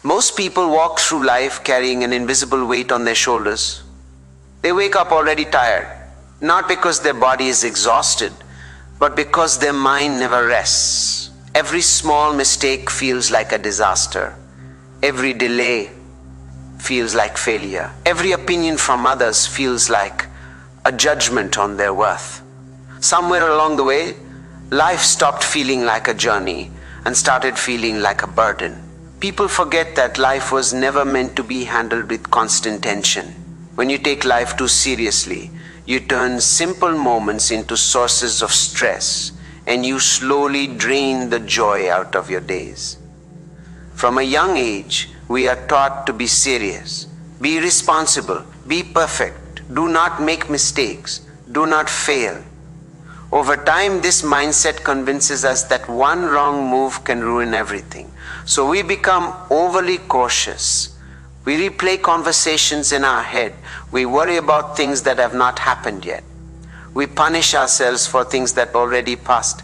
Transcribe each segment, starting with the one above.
Most people walk through life carrying an invisible weight on their shoulders. They wake up already tired, not because their body is exhausted, but because their mind never rests. Every small mistake feels like a disaster. Every delay feels like failure. Every opinion from others feels like a judgment on their worth. Somewhere along the way, life stopped feeling like a journey and started feeling like a burden. People forget that life was never meant to be handled with constant tension. When you take life too seriously, you turn simple moments into sources of stress, and you slowly drain the joy out of your days. From a young age, we are taught to be serious, be responsible, be perfect, do not make mistakes, do not fail. Over time, this mindset convinces us that one wrong move can ruin everything. So we become overly cautious. We replay conversations in our head. We worry about things that have not happened yet. We punish ourselves for things that already passed.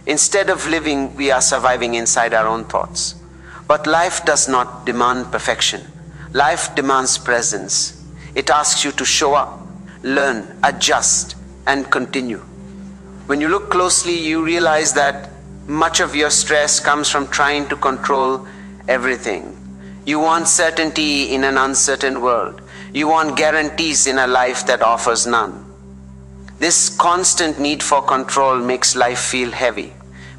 Instead of living, we are surviving inside our own thoughts. But life does not demand perfection. Life demands presence. It asks you to show up, learn, adjust, and continue. When you look closely, you realize that much of your stress comes from trying to control everything. You want certainty in an uncertain world. You want guarantees in a life that offers none. This constant need for control makes life feel heavy.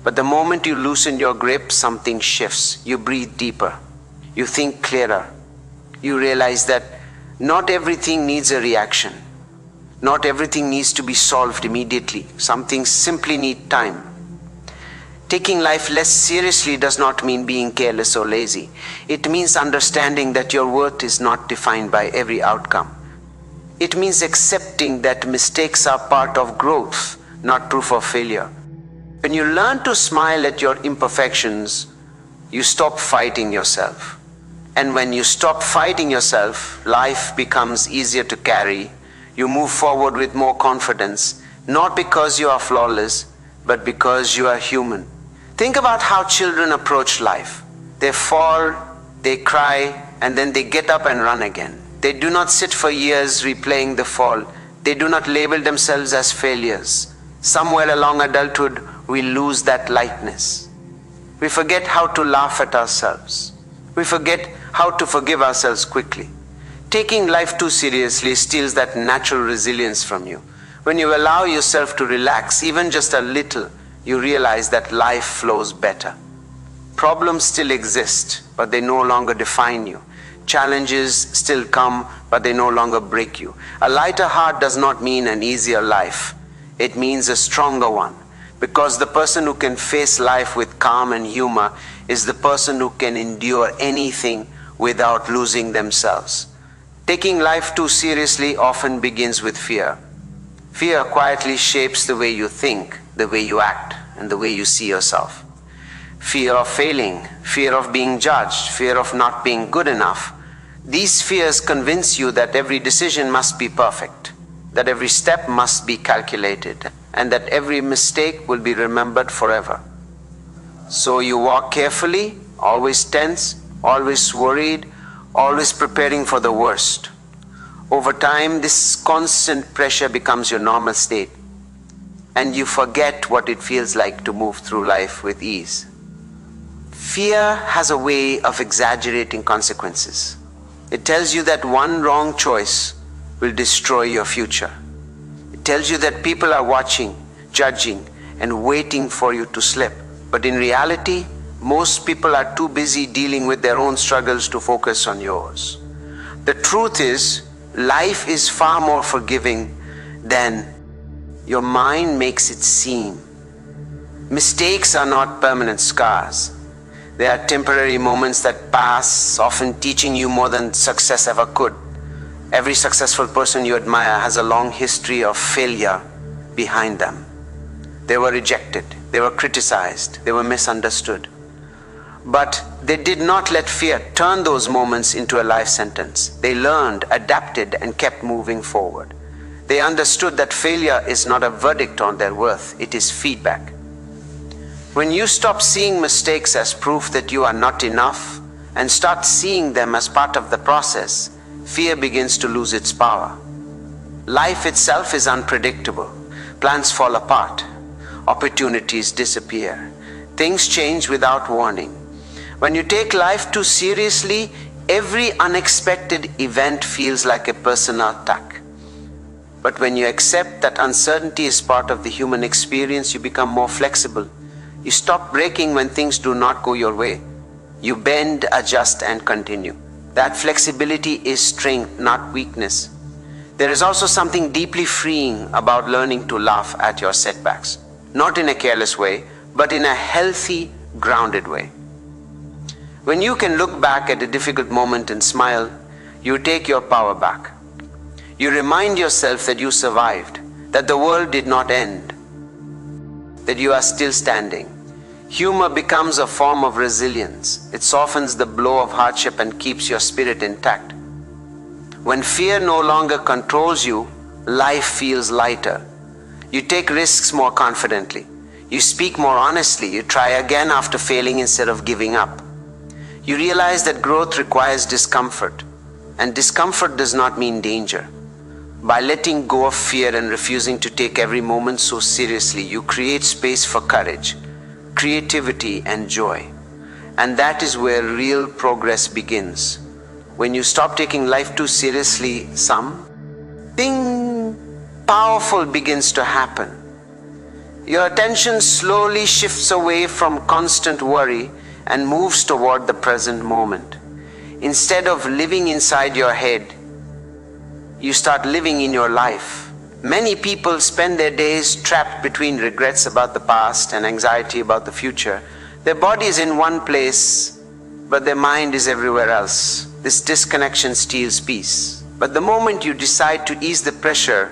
But the moment you loosen your grip, something shifts. You breathe deeper. You think clearer. You realize that not everything needs a reaction. Not everything needs to be solved immediately. Some things simply need time. Taking life less seriously does not mean being careless or lazy. It means understanding that your worth is not defined by every outcome. It means accepting that mistakes are part of growth, not proof of failure. When you learn to smile at your imperfections, you stop fighting yourself. And when you stop fighting yourself, life becomes easier to carry. You move forward with more confidence, not because you are flawless, but because you are human. Think about how children approach life. They fall, they cry, and then they get up and run again. They do not sit for years replaying the fall. They do not label themselves as failures. Somewhere along adulthood, we lose that lightness. We forget how to laugh at ourselves. We forget how to forgive ourselves quickly. Taking life too seriously steals that natural resilience from you. When you allow yourself to relax, even just a little, you realize that life flows better. Problems still exist, but they no longer define you. Challenges still come, but they no longer break you. A lighter heart does not mean an easier life. It means a stronger one. Because the person who can face life with calm and humor is the person who can endure anything without losing themselves. Taking life too seriously often begins with fear. Fear quietly shapes the way you think, the way you act, and the way you see yourself. Fear of failing, fear of being judged, fear of not being good enough. These fears convince you that every decision must be perfect, that every step must be calculated, and that every mistake will be remembered forever. So you walk carefully, always tense, always worried, always preparing for the worst. Over time, this constant pressure becomes your normal state, and you forget what it feels like to move through life with ease. Fear has a way of exaggerating consequences. It tells you that one wrong choice will destroy your future. It tells you that people are watching, judging, and waiting for you to slip. But in reality, most people are too busy dealing with their own struggles to focus on yours. The truth is, life is far more forgiving than your mind makes it seem. Mistakes are not permanent scars. They are temporary moments that pass, often teaching you more than success ever could. Every successful person you admire has a long history of failure behind them. They were rejected, they were criticized, they were misunderstood. But they did not let fear turn those moments into a life sentence. They learned, adapted, and kept moving forward. They understood that failure is not a verdict on their worth, it is feedback. When you stop seeing mistakes as proof that you are not enough, and start seeing them as part of the process, fear begins to lose its power. Life itself is unpredictable. Plans fall apart. Opportunities disappear. Things change without warning. When you take life too seriously, every unexpected event feels like a personal attack. But when you accept that uncertainty is part of the human experience, you become more flexible. You stop breaking when things do not go your way. You bend, adjust, and continue. That flexibility is strength, not weakness. There is also something deeply freeing about learning to laugh at your setbacks. Not in a careless way, but in a healthy, grounded way. When you can look back at a difficult moment and smile, you take your power back. You remind yourself that you survived, that the world did not end, that you are still standing. Humor becomes a form of resilience. It softens the blow of hardship and keeps your spirit intact. When fear no longer controls you, life feels lighter. You take risks more confidently. You speak more honestly. You try again after failing instead of giving up. You realize that growth requires discomfort, and discomfort does not mean danger. By letting go of fear and refusing to take every moment so seriously, you create space for courage, creativity, and joy. And that is where real progress begins. When you stop taking life too seriously, something powerful begins to happen. Your attention slowly shifts away from constant worry and moves toward the present moment. Instead of living inside your head, you start living in your life. Many people spend their days trapped between regrets about the past and anxiety about the future. Their body is in one place, but their mind is everywhere else. This disconnection steals peace. But the moment you decide to ease the pressure,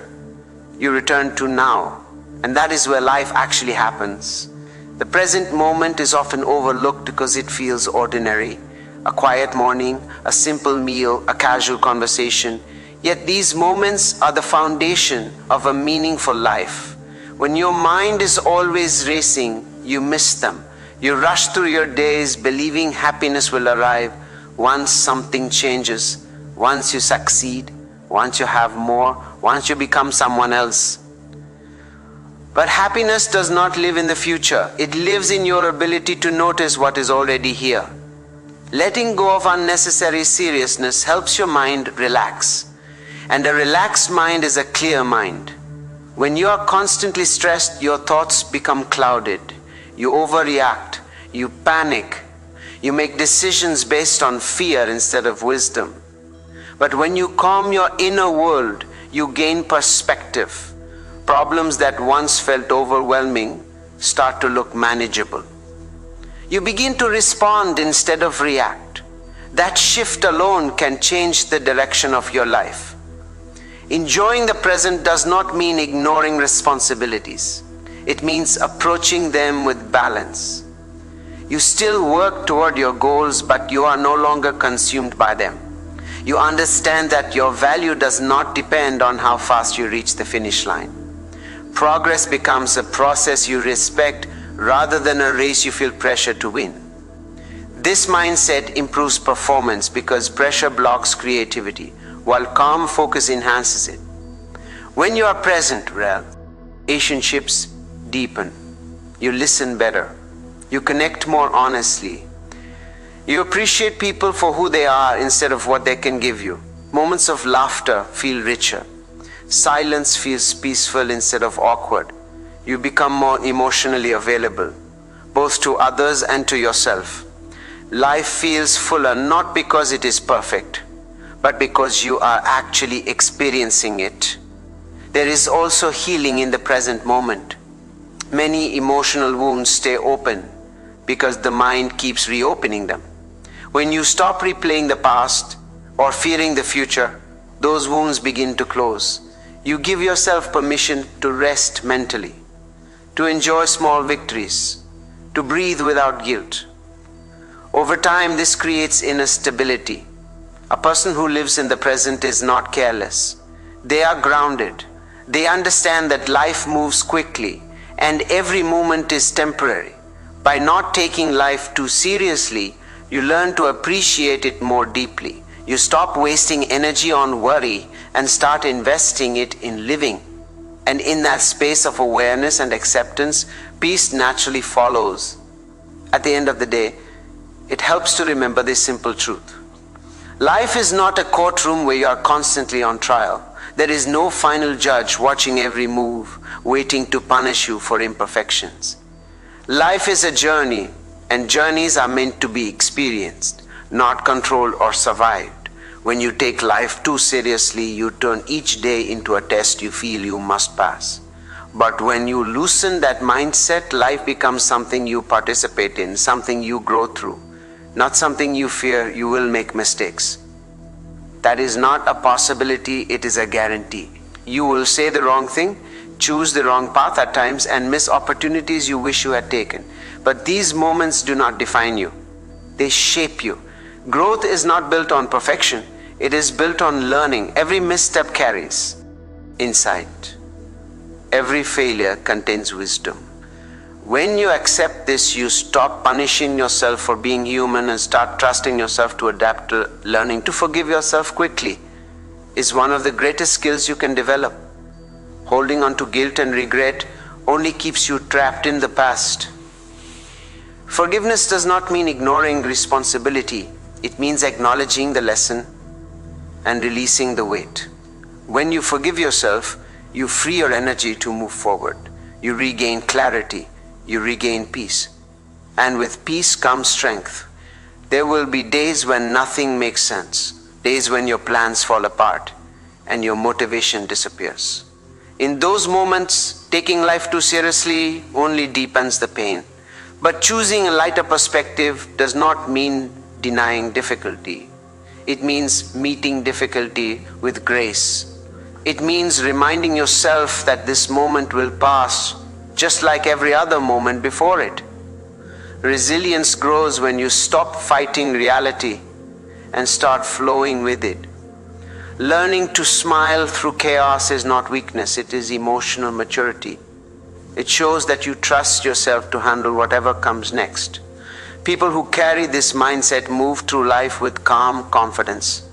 you return to now. And that is where life actually happens. The present moment is often overlooked because it feels ordinary. A quiet morning, a simple meal, a casual conversation. Yet these moments are the foundation of a meaningful life. When your mind is always racing, you miss them. You rush through your days believing happiness will arrive once something changes, once you succeed, once you have more, once you become someone else. But happiness does not live in the future. It lives in your ability to notice what is already here. Letting go of unnecessary seriousness helps your mind relax. And a relaxed mind is a clear mind. When you are constantly stressed, your thoughts become clouded. You overreact. You panic. You make decisions based on fear instead of wisdom. But when you calm your inner world, you gain perspective. Problems that once felt overwhelming start to look manageable. You begin to respond instead of react. That shift alone can change the direction of your life. Enjoying the present does not mean ignoring responsibilities. It means approaching them with balance. You still work toward your goals, but you are no longer consumed by them. You understand that your value does not depend on how fast you reach the finish line. Progress becomes a process you respect rather than a race you feel pressure to win. This mindset improves performance because pressure blocks creativity, while calm focus enhances it. When you are present, relationships deepen. You listen better. You connect more honestly. You appreciate people for who they are instead of what they can give you. Moments of laughter feel richer. Silence feels peaceful instead of awkward. You become more emotionally available, both to others and to yourself. Life feels fuller not because it is perfect, but because you are actually experiencing it. There is also healing in the present moment. Many emotional wounds stay open because the mind keeps reopening them. When you stop replaying the past or fearing the future, those wounds begin to close. You give yourself permission to rest mentally, to enjoy small victories, to breathe without guilt. Over time, this creates inner stability. A person who lives in the present is not careless. They are grounded. They understand that life moves quickly and every moment is temporary. By not taking life too seriously, You learn to appreciate it more deeply. You stop wasting energy on worry and start investing it in living. And in that space of awareness and acceptance, peace naturally follows. At the end of the day, it helps to remember this simple truth. Life is not a courtroom where you are constantly on trial. There is no final judge watching every move, waiting to punish you for imperfections. Life is a journey, and journeys are meant to be experienced, not controlled or survived. When you take life too seriously, you turn each day into a test you feel you must pass. But when you loosen that mindset, life becomes something you participate in, something you grow through, not something you fear you will make mistakes. That is not a possibility, it is a guarantee. You will say the wrong thing, choose the wrong path at times, and miss opportunities you wish you had taken. But these moments do not define you. They shape you. Growth is not built on perfection. It is built on learning. Every misstep carries insight. Every failure contains wisdom. When you accept this, you stop punishing yourself for being human and start trusting yourself to adapt. Learning to forgive yourself quickly is one of the greatest skills you can develop. Holding on to guilt and regret only keeps you trapped in the past. Forgiveness does not mean ignoring responsibility. It means acknowledging the lesson and releasing the weight. When you forgive yourself, you free your energy to move forward. You regain clarity. You regain peace. And with peace comes strength. There will be days when nothing makes sense, days when your plans fall apart and your motivation disappears. In those moments, taking life too seriously only deepens the pain. But choosing a lighter perspective does not mean denying difficulty. It means meeting difficulty with grace. It means reminding yourself that this moment will pass just like every other moment before it. Resilience grows when you stop fighting reality and start flowing with it. Learning to smile through chaos is not weakness, it is emotional maturity. It shows that you trust yourself to handle whatever comes next. People who carry this mindset move through life with calm confidence.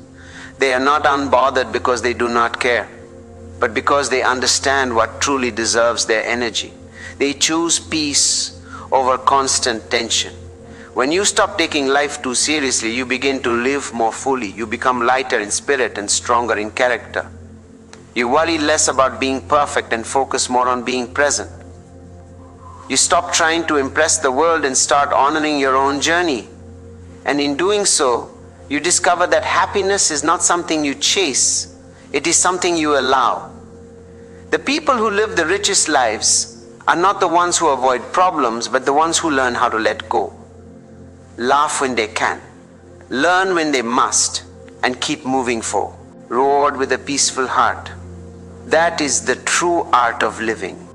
They are not unbothered because they do not care, but because they understand what truly deserves their energy. They choose peace over constant tension. When you stop taking life too seriously, you begin to live more fully. You become lighter in spirit and stronger in character. You worry less about being perfect and focus more on being present. You stop trying to impress the world and start honoring your own journey. And in doing so, you discover that happiness is not something you chase, it is something you allow. The people who live the richest lives are not the ones who avoid problems, but the ones who learn how to let go. Laugh when they can, learn when they must, and keep moving forward. Reward with a peaceful heart. That is the true art of living.